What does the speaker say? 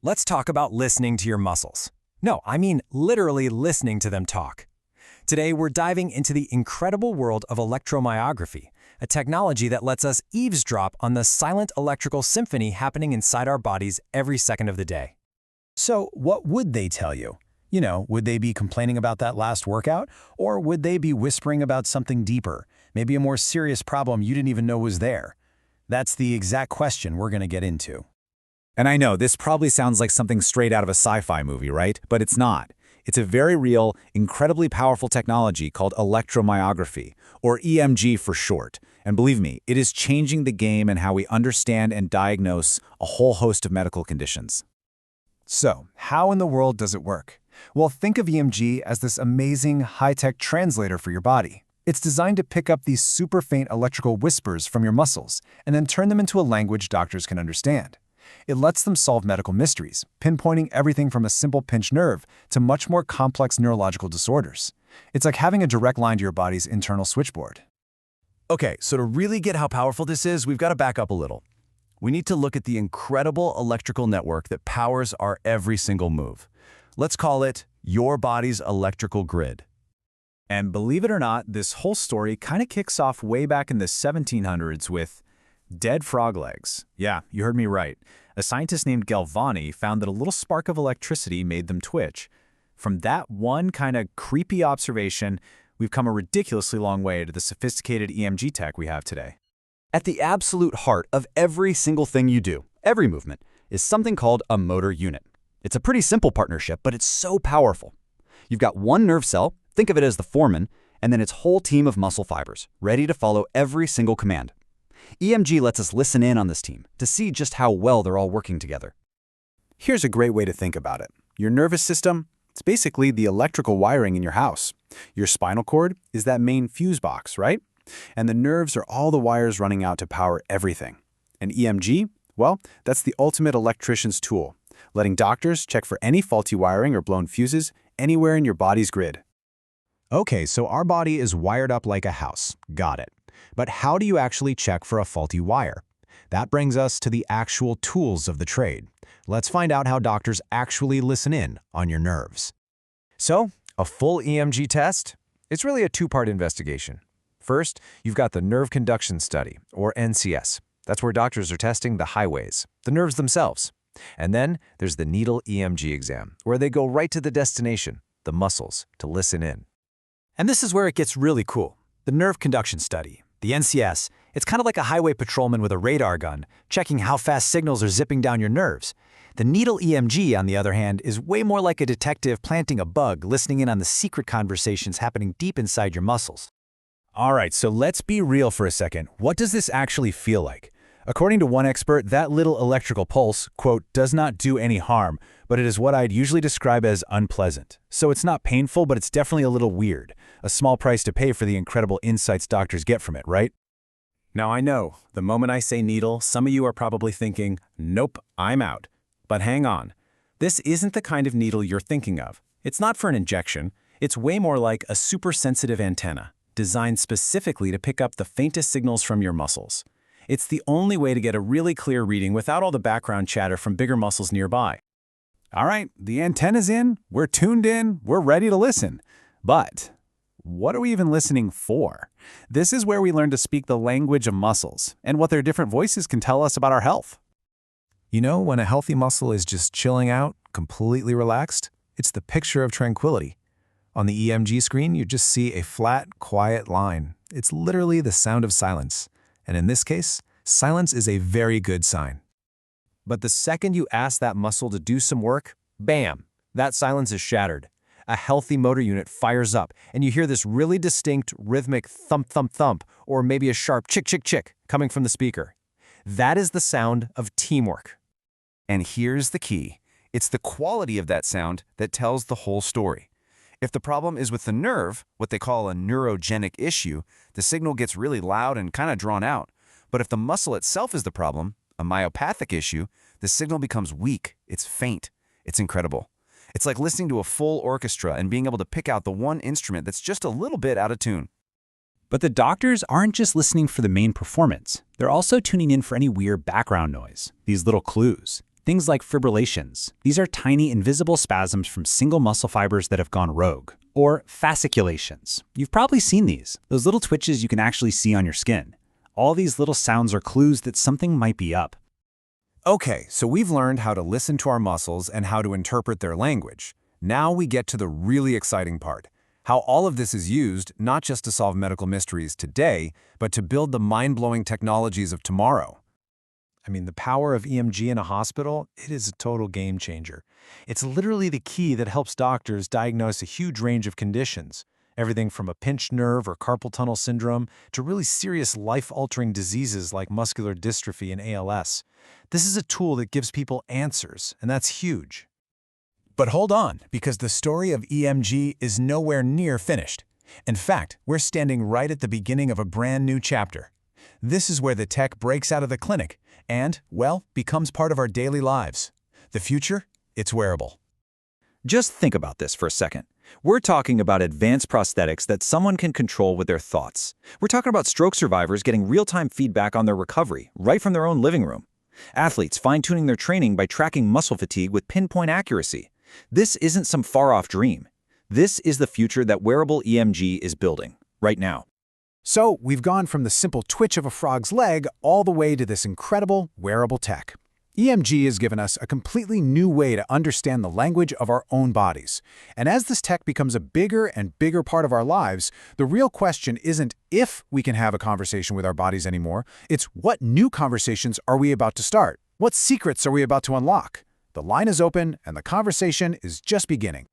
Let's talk about listening to your muscles. No, I mean literally listening to them talk. Today, we're diving into the incredible world of electromyography, a technology that lets us eavesdrop on the silent electrical symphony happening inside our bodies every second of the day. So what would they tell you? Would they be complaining about that last workout? Or would they be whispering about something deeper, maybe a more serious problem you didn't even know was there? That's the exact question we're going to get into. And I know this probably sounds like something straight out of a sci-fi movie, right? But it's not. It's a very real, incredibly powerful technology called electromyography, or EMG for short. And believe me, it is changing the game and how we understand and diagnose a whole host of medical conditions. So, how in the world does it work? Well, think of EMG as this amazing, high-tech translator for your body. It's designed to pick up these super faint electrical whispers from your muscles and then turn them into a language doctors can understand. It lets them solve medical mysteries, pinpointing everything from a simple pinched nerve to much more complex neurological disorders. It's like having a direct line to your body's internal switchboard. Okay, so to really get how powerful this is, we've got to back up a little. We need to look at the incredible electrical network that powers our every single move. Let's call it your body's electrical grid. And believe it or not, this whole story kind of kicks off way back in the 1700s with dead frog legs. Yeah, you heard me right. A scientist named Galvani found that a little spark of electricity made them twitch. From that one kind of creepy observation, we've come a ridiculously long way to the sophisticated EMG tech we have today. At the absolute heart of every single thing you do, every movement, is something called a motor unit. It's a pretty simple partnership, but it's so powerful. You've got one nerve cell, think of it as the foreman, and then its whole team of muscle fibers, ready to follow every single command. EMG lets us listen in on this team to see just how well they're all working together. Here's a great way to think about it. Your nervous system, it's basically the electrical wiring in your house. Your spinal cord is that main fuse box, right? And the nerves are all the wires running out to power everything. And EMG, well, that's the ultimate electrician's tool, letting doctors check for any faulty wiring or blown fuses anywhere in your body's grid. Okay, so our body is wired up like a house. Got it. But how do you actually check for a faulty wire? That brings us to the actual tools of the trade. Let's find out how doctors actually listen in on your nerves. So, a full EMG test? It's really a two-part investigation. First, you've got the Nerve Conduction Study, or NCS. That's where doctors are testing the highways, the nerves themselves. And then there's the needle EMG exam, where they go right to the destination, the muscles, to listen in. And this is where it gets really cool. The Nerve Conduction Study, the NCS, it's kind of like a highway patrolman with a radar gun, checking how fast signals are zipping down your nerves. The needle EMG, on the other hand, is way more like a detective planting a bug, listening in on the secret conversations happening deep inside your muscles. All right, so let's be real for a second. What does this actually feel like? According to one expert, that little electrical pulse, quote, does not do any harm, but it is what I'd usually describe as unpleasant. So it's not painful, but it's definitely a little weird. A small price to pay for the incredible insights doctors get from it, right? Now I know, the moment I say needle, some of you are probably thinking, nope, I'm out. But hang on. This isn't the kind of needle you're thinking of. It's not for an injection. It's way more like a super sensitive antenna, designed specifically to pick up the faintest signals from your muscles. It's the only way to get a really clear reading without all the background chatter from bigger muscles nearby. All right, the antenna's in, we're tuned in, we're ready to listen. But what are we even listening for? This is where we learn to speak the language of muscles and what their different voices can tell us about our health. You know, when a healthy muscle is just chilling out, completely relaxed, it's the picture of tranquility. On the EMG screen, you just see a flat, quiet line. It's literally the sound of silence. And in this case, silence is a very good sign. But the second you ask that muscle to do some work, bam, that silence is shattered. A healthy motor unit fires up, and you hear this really distinct rhythmic thump, thump, thump, or maybe a sharp chick, chick, chick coming from the speaker. That is the sound of teamwork. And here's the key. It's the quality of that sound that tells the whole story. If the problem is with the nerve, what they call a neurogenic issue, the signal gets really loud and kind of drawn out. But if the muscle itself is the problem, a myopathic issue, the signal becomes weak, it's faint, it's incredible. It's like listening to a full orchestra and being able to pick out the one instrument that's just a little bit out of tune. But the doctors aren't just listening for the main performance. They're also tuning in for any weird background noise, these little clues. Things like fibrillations. These are tiny invisible spasms from single muscle fibers that have gone rogue. Or fasciculations. You've probably seen these, those little twitches you can actually see on your skin. All these little sounds are clues that something might be up. Okay, so we've learned how to listen to our muscles and how to interpret their language. Now we get to the really exciting part. How all of this is used not just to solve medical mysteries today, but to build the mind-blowing technologies of tomorrow. I mean, the power of EMG in a hospital, it is a total game changer. It's literally the key that helps doctors diagnose a huge range of conditions, everything from a pinched nerve or carpal tunnel syndrome to really serious life-altering diseases like muscular dystrophy and ALS. This is a tool that gives people answers, and that's huge. But hold on, because the story of EMG is nowhere near finished. In fact, we're standing right at the beginning of a brand new chapter. This is where the tech breaks out of the clinic and, well, becomes part of our daily lives. The future? It's wearable. Just think about this for a second. We're talking about advanced prosthetics that someone can control with their thoughts. We're talking about stroke survivors getting real-time feedback on their recovery right from their own living room. Athletes fine-tuning their training by tracking muscle fatigue with pinpoint accuracy. This isn't some far-off dream. This is the future that wearable EMG is building, right now. So, we've gone from the simple twitch of a frog's leg all the way to this incredible wearable tech. EMG has given us a completely new way to understand the language of our own bodies. And as this tech becomes a bigger and bigger part of our lives, the real question isn't if we can have a conversation with our bodies anymore, it's what new conversations are we about to start? What secrets are we about to unlock? The line is open and the conversation is just beginning.